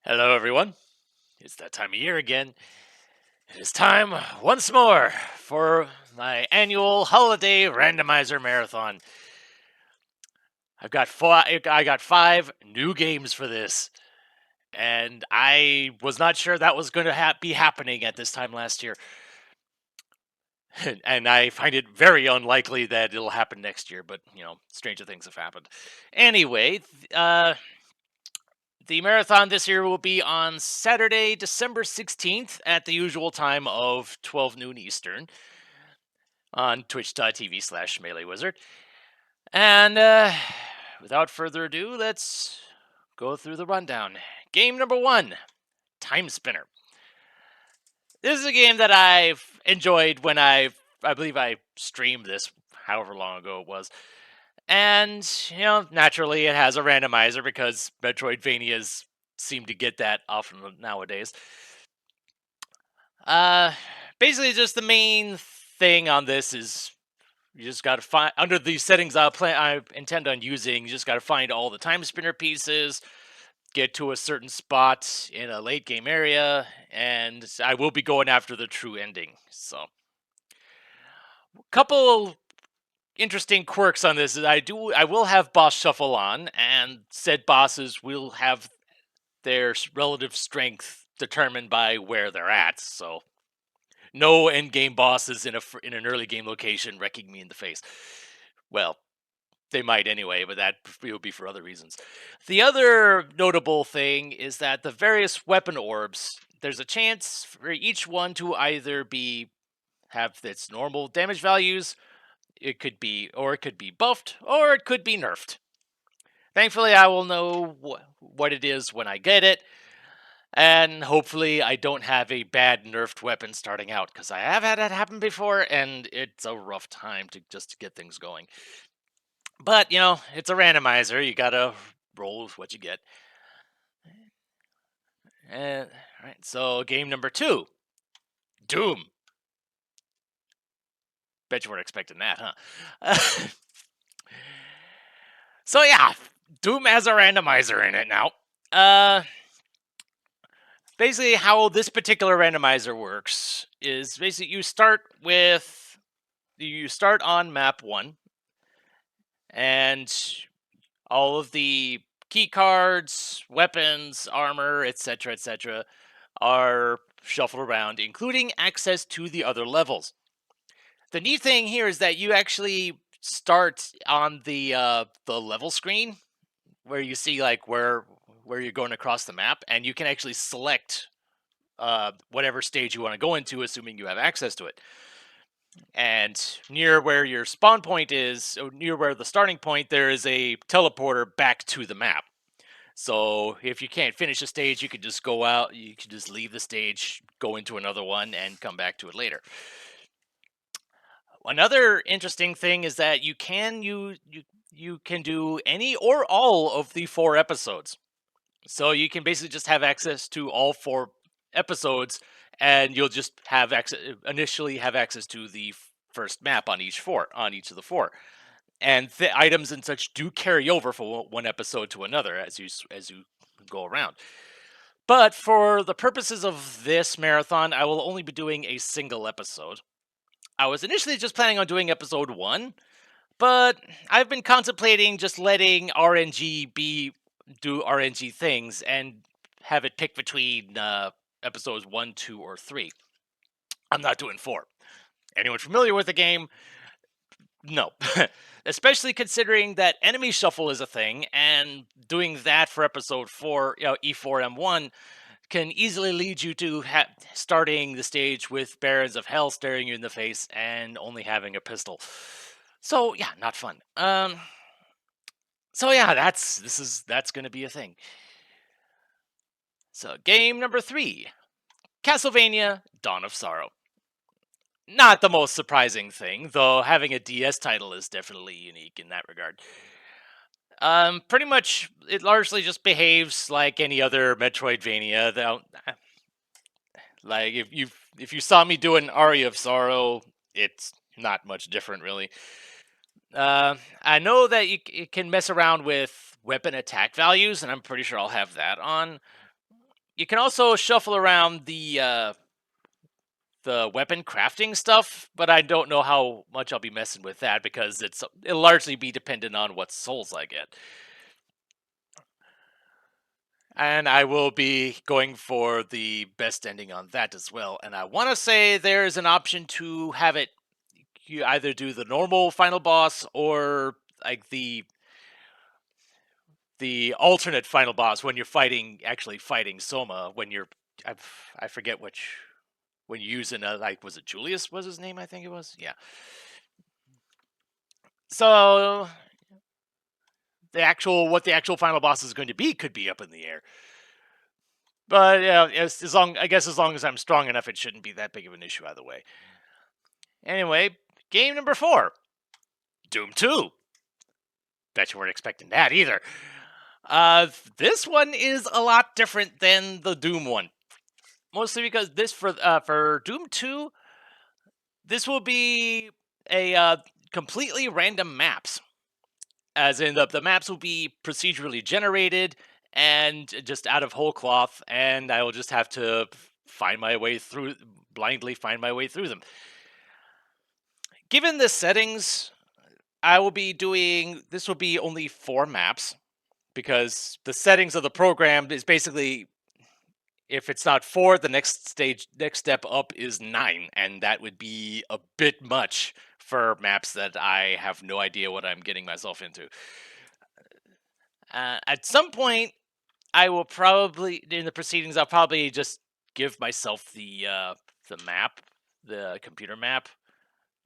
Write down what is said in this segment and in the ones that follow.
Hello, everyone. It's that time of year again. It is time once more for my annual holiday randomizer marathon. I got 5 new games for this, and I was not sure that was going to be happening at this time last year. And I find it very unlikely that it'll happen next year, but stranger things have happened. Anyway, the marathon this year will be on Saturday, December 16th at the usual time of 12 noon Eastern on twitch.tv/ MeleeWizard. And without further ado, let's go through the rundown. Game number 1, Time Spinner. This is a game that I've enjoyed when I believe I streamed this however long ago it was. And, naturally it has a randomizer because Metroidvanias seem to get that often nowadays. Uh, Basically, just the main thing on this is you just got to find under the settings I intend on using. You just got to find all the time spinner pieces, get to a certain spot in a late game area, and I will be going after the true ending. So, couple interesting quirks on this is I will have boss shuffle on, and said bosses will have their relative strength determined by where they're at. So no end game bosses in an early game location wrecking me in the face. Well, they might anyway, but that will be for other reasons. The other notable thing is that the various weapon orbs, there's a chance for each one to either have its normal damage values, it could be buffed, or it could be nerfed. Thankfully, I will know what it is when I get it. And hopefully, I don't have a bad nerfed weapon starting out, because I have had that happen before, and it's a rough time to get things going. But it's a randomizer. You gotta roll with what you get. And all right, so game number 2, Doom. Bet you weren't expecting that, huh? So yeah, Doom has a randomizer in it now. Basically, how this particular randomizer works is basically you start on map 1, and all of the key cards, weapons, armor, etc., are shuffled around, including access to the other levels. The neat thing here is that you actually start on the level screen where you see like where you're going across the map, and you can actually select whatever stage you want to go into, assuming you have access to it. And near where your spawn point is, or near where the starting point, there is a teleporter back to the map. So if you can't finish a stage, you could just go out, you could just leave the stage, go into another one, and come back to it later. Another interesting thing is that you can do any or all of the 4 episodes. So you can basically just have access to all 4 episodes, and you'll just initially have access to the first map on each of the 4. And the items and such do carry over from one episode to another as you go around. But for the purposes of this marathon, I will only be doing a single episode. I was initially just planning on doing episode 1, but I've been contemplating just letting RNG do RNG things and have it pick between episodes 1, 2, or 3. I'm not doing 4. Anyone familiar with the game? No. Especially considering that enemy shuffle is a thing, and doing that for episode 4, E4M1, can easily lead you to starting the stage with Barons of Hell staring you in the face and only having a pistol. So yeah, not fun. So yeah, that's going to be a thing. So game number 3, Castlevania: Dawn of Sorrow. Not the most surprising thing, though having a DS title is definitely unique in that regard. Pretty much, it largely just behaves like any other Metroidvania. Like if you saw me do an Aria of Sorrow, it's not much different, really. I know that it can mess around with weapon attack values, and I'm pretty sure I'll have that on. You can also shuffle around the weapon crafting stuff, but I don't know how much I'll be messing with that because it'll largely be dependent on what souls I get. And I will be going for the best ending on that as well. And I want to say there's an option to have it you either do the normal final boss or like the alternate final boss when you're actually fighting Soma when I, I forget which when you're using like was it Julius was his name I think it was yeah. So what the actual final boss is going to be could be up in the air. But yeah, as long as I'm strong enough, it shouldn't be that big of an issue either way. Anyway, game number 4, Doom 2. Bet you weren't expecting that either. This one is a lot different than the Doom one, mostly because for Doom 2, this will be a completely random maps. As in the maps will be procedurally generated and just out of whole cloth, and I will just have to blindly find my way through them. Given the settings, this will be only 4 maps because the settings of the program is basically if it's not 4, the next step up is 9, and that would be a bit much for maps that I have no idea what I'm getting myself into. At some point, I will probably in the proceedings. I'll probably just give myself the map, the computer map,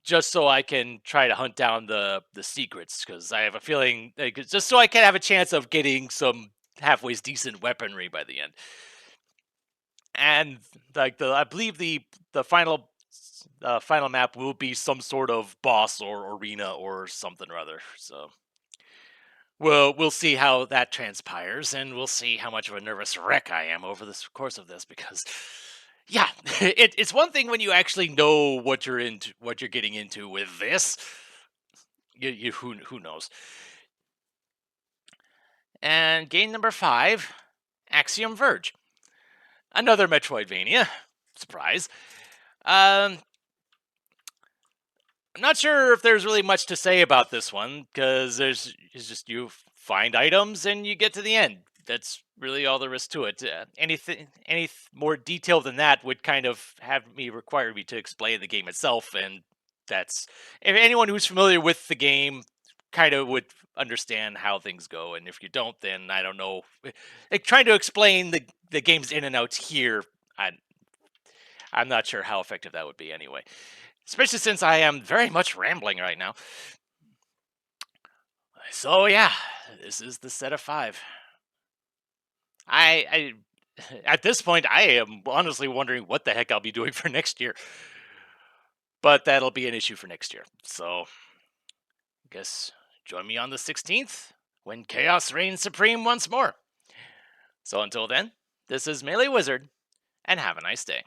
just so I can try to hunt down the secrets. Because I have a feeling, just so I can have a chance of getting some halfway decent weaponry by the end. And like I believe the final map will be some sort of boss or arena or something or other. So we'll see how that transpires, and we'll see how much of a nervous wreck I am over the course of this. Because, yeah, it's one thing when you actually know what you're getting into with this. Who knows? And game number 5, Axiom Verge, another Metroidvania. Surprise. I'm not sure if there's really much to say about this one because it's just you find items and you get to the end. That's really all there is to it. Any more detail than that would kind of require me to explain the game itself, and that's if anyone who's familiar with the game kind of would understand how things go, and if you don't, then I don't know. Like trying to explain the game's in and outs here, I'm not sure how effective that would be anyway. Especially since I am very much rambling right now. So yeah, this is the set of 5. I at this point I am honestly wondering what the heck I'll be doing for next year. But that'll be an issue for next year. So I guess join me on the 16th when chaos reigns supreme once more. So until then, this is MeleeWizard, and have a nice day.